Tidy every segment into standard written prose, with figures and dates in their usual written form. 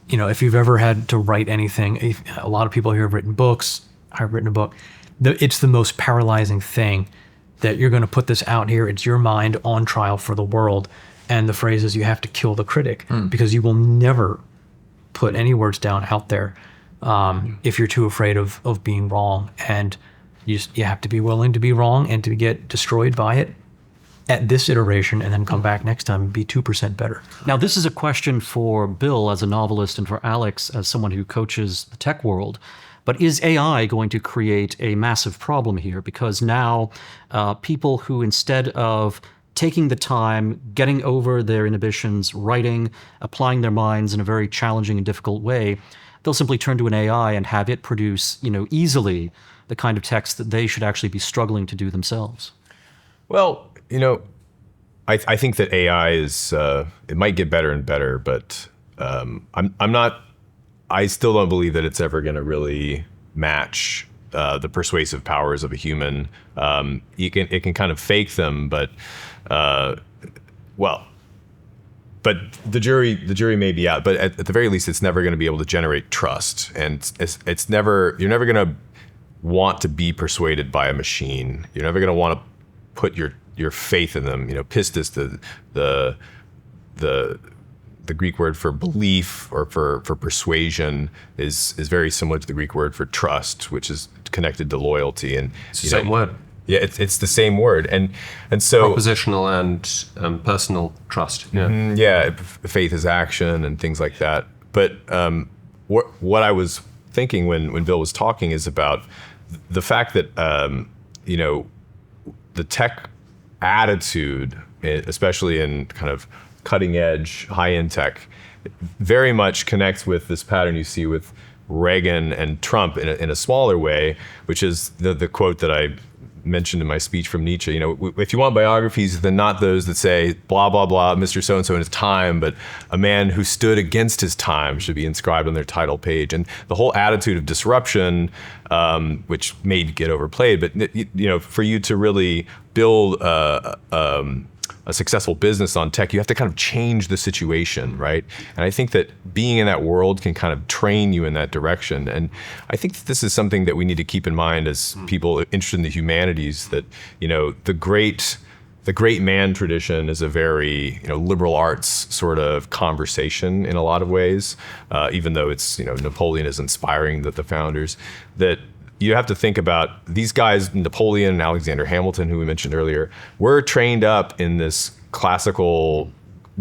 if you've ever had to write anything, a lot of people here have written books. I've written a book. It's the most paralyzing thing that you're going to put this out here. It's your mind on trial for the world. And the phrase is you have to kill the critic because you will never put any words down out there if you're too afraid of being wrong. And you have to be willing to be wrong and to get destroyed by it at this iteration and then come back next time and be 2% better. Now, this is a question for Bill as a novelist and for Alex as someone who coaches the tech world. But is AI going to create a massive problem here? Because now people who, instead of taking the time, getting over their inhibitions, writing, applying their minds in a very challenging and difficult way, they'll simply turn to an AI and have it produce, easily the kind of text that they should actually be struggling to do themselves. Well, I think that AI is, it might get better and better, but I still don't believe that it's ever going to really match the persuasive powers of a human. It can kind of fake them, but the jury may be out. But at the very least, it's never going to be able to generate trust, and you're never going to want to be persuaded by a machine. You're never going to want to put your faith in them. Pistis, the Greek word for belief or for persuasion is very similar to the Greek word for trust, which is connected to loyalty. And it's the same word. Yeah, it's the same word, and so propositional and personal trust. Yeah, faith is action and things like that. But what I was thinking when Bill was talking is about the fact that the tech attitude, especially in kind of cutting edge, high end tech, very much connects with this pattern you see with Reagan and Trump in a smaller way, which is the quote that I mentioned in my speech from Nietzsche. If you want biographies, then not those that say blah blah blah, Mr. So and so in his time, but a man who stood against his time should be inscribed on their title page. And the whole attitude of disruption, which may get overplayed, but for you to really build a successful business on tech, you have to kind of change the situation, right? And I think that being in that world can kind of train you in that direction. And I think this is something that we need to keep in mind as people interested in the humanities, that, the great man tradition is a very, liberal arts sort of conversation in a lot of ways, even though it's, Napoleon is inspiring the founders, that you have to think about these guys, Napoleon and Alexander Hamilton, who we mentioned earlier, were trained up in this classical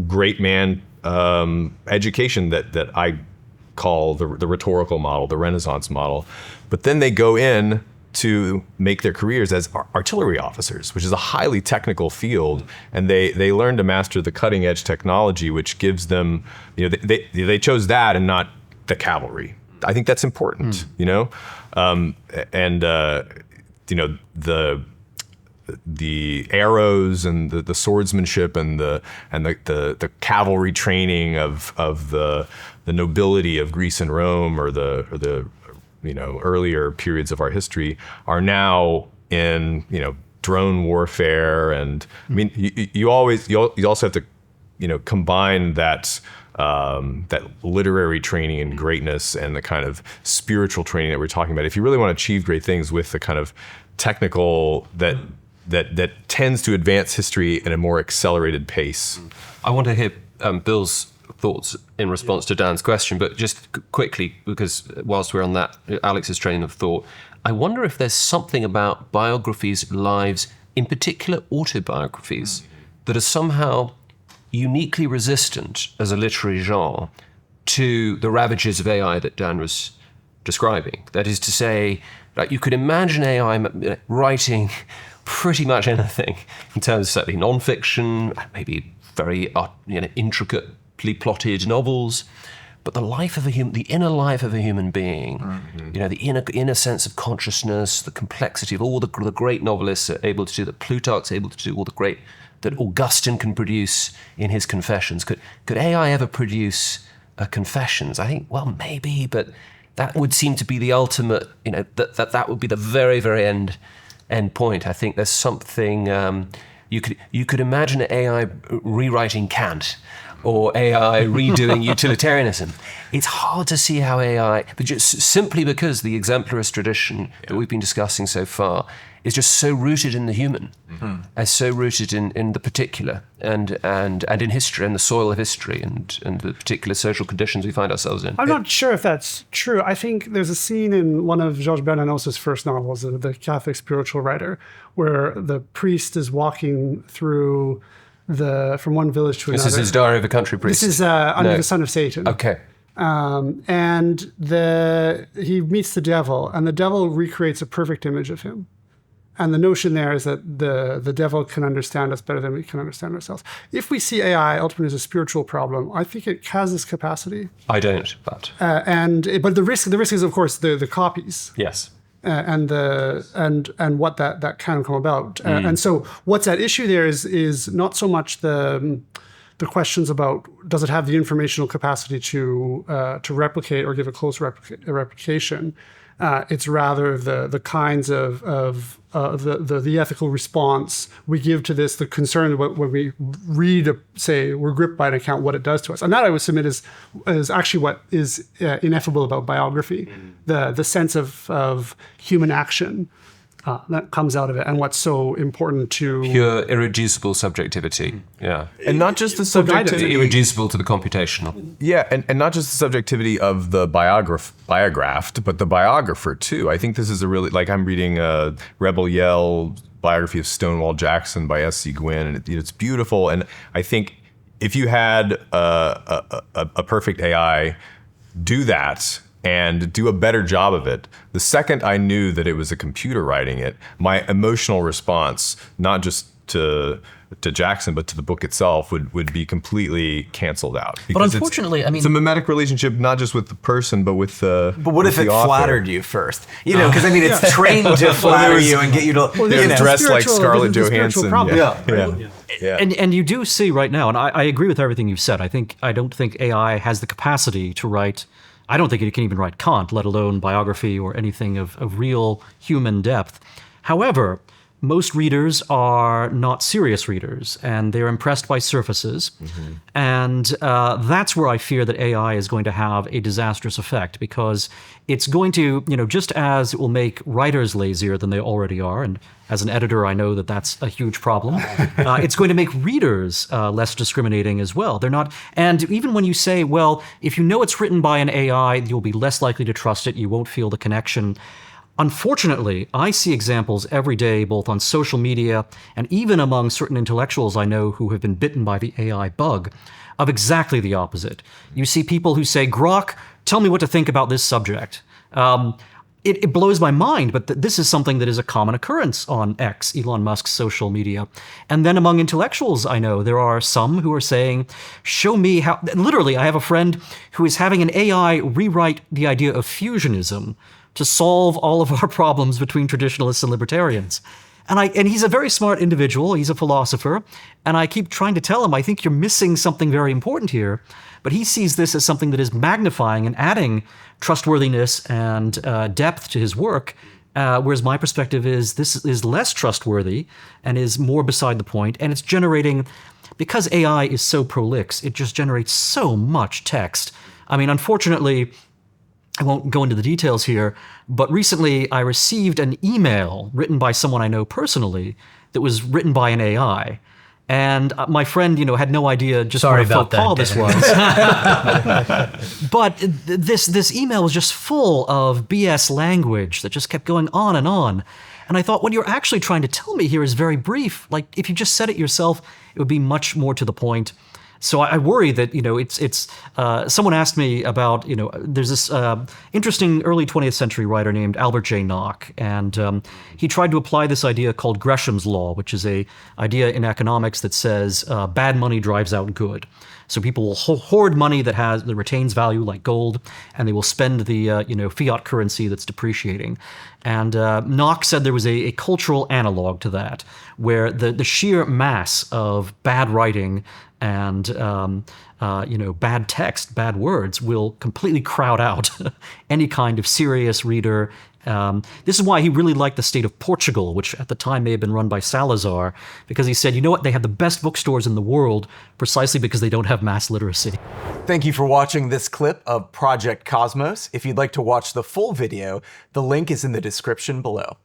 great man education that I call the rhetorical model, the Renaissance model. But then they go in to make their careers as artillery officers, which is a highly technical field. And they learn to master the cutting edge technology, which gives them, they chose that and not the cavalry. I think that's important, the arrows and the swordsmanship and the cavalry training of the nobility of Greece and Rome or the earlier periods of our history are now in drone warfare. And I mean you also have to combine that literary training and greatness and the kind of spiritual training that we're talking about. If you really want to achieve great things with the kind of technical that tends to advance history at a more accelerated pace. I want to hear Bill's thoughts in response to Dan's question, but just quickly, because whilst we're on that, Alex's train of thought, I wonder if there's something about biographies, lives, in particular autobiographies, that are somehow uniquely resistant as a literary genre to the ravages of AI that Dan was describing. That is to say, like, you could imagine AI writing pretty much anything in terms of certainly non-fiction, maybe very intricately plotted novels, but the life of the inner life of a human being, the inner sense of consciousness, the complexity of all the great novelists are able to do, that Plutarch's able to do, all the great that Augustine can produce in his Confessions. Could AI ever produce Confessions? I think, well, maybe, but that would seem to be the ultimate, that would be the very, very end point. I think there's something You could imagine AI rewriting Kant, or AI redoing utilitarianism. It's hard to see how AI, but just simply because the exemplarist tradition that we've been discussing so far is just so rooted in the human, as so rooted in the particular, and in history, and the soil of history, and the particular social conditions we find ourselves in. I'm not sure if that's true. I think there's a scene in one of Georges Bernanos' first novels, the Catholic spiritual writer, where the priest is walking through from one village to another. This is his Diary of a Country Priest. This is Under the Son of Satan. Okay. And he meets the devil, and the devil recreates a perfect image of him. And the notion there is that the devil can understand us better than we can understand ourselves. If we see AI ultimately as a spiritual problem, I think it has this capacity. I don't, but but the risk is, of course, the copies. yes. And what that can come about. And so what's at issue there is not so much the questions about does it have the informational capacity to replicate or give a close replication. It's rather the kinds of the ethical response we give to this, the concern when we read, say, we're gripped by an account, what it does to us. And that I would submit is actually what is ineffable about biography, the sense of human action that comes out of it, and what's so important to Pure irreducible subjectivity. Yeah. And not just the subjectivity. Irreducible to the computational. Yeah, and not just the subjectivity of the biographed, but the biographer too. I think this is a really, like, I'm reading Rebel Yell biography of Stonewall Jackson by S.C. Gwynn, and it's beautiful. And I think if you had a perfect AI do that and do a better job of it, the second I knew that it was a computer writing it, my emotional response, not just to Jackson, but to the book itself, would be completely canceled out. But unfortunately, it's a mimetic relationship, not just with the person, but with the But what if it author. flattered you first? Because I mean, it's trained to flatter you and get you to. They're dressed like Scarlett there's a spiritual Johansson. problem. Yeah. And you do see right now, and I agree with everything you've said. I don't think AI has the capacity to write. I don't think it can even write Kant, let alone biography or anything of real human depth. However, most readers are not serious readers, and they're impressed by surfaces. And that's where I fear that AI is going to have a disastrous effect, because it's going to, just as it will make writers lazier than they already are, and as an editor, I know that that's a huge problem. It's going to make readers less discriminating as well. They're not, and even when you say, well, if you know it's written by an AI, you'll be less likely to trust it, you won't feel the connection. Unfortunately, I see examples every day, both on social media and even among certain intellectuals I know who have been bitten by the AI bug, of exactly the opposite. You see people who say, Grok, tell me what to think about this subject. It blows my mind, but this is something that is a common occurrence on X, Elon Musk's social media. And then among intellectuals I know, there are some who are saying, show me how... Literally, I have a friend who is having an AI rewrite the idea of fusionism to solve all of our problems between traditionalists and libertarians. And he's a very smart individual, he's a philosopher, and I keep trying to tell him, I think you're missing something very important here. But he sees this as something that is magnifying and adding trustworthiness and depth to his work, whereas my perspective is this is less trustworthy and is more beside the point, and it's generating, because AI is so prolix, it just generates so much text. I mean, unfortunately, I won't go into the details here, but recently I received an email written by someone I know personally that was written by an AI. And my friend, had no idea just what a faux pas this was. But this email was just full of BS language that just kept going on and on. And I thought, what you're actually trying to tell me here is very brief. Like, if you just said it yourself, it would be much more to the point. So I worry that, it's someone asked me about, there's this interesting early 20th century writer named Albert J. Nock, and he tried to apply this idea called Gresham's Law, which is a idea in economics that says bad money drives out good. So people will hoard money that retains value like gold, and they will spend the fiat currency that's depreciating. And Nock said there was a cultural analog to that, where the sheer mass of bad writing and bad text, bad words will completely crowd out any kind of serious reader This is why he really liked the state of Portugal, which at the time may have been run by Salazar, because he said, you know what, they have the best bookstores in the world precisely because they don't have mass literacy. Thank you for watching this clip of Project Cosmos. If you'd like to watch the full video, the link is in the description below.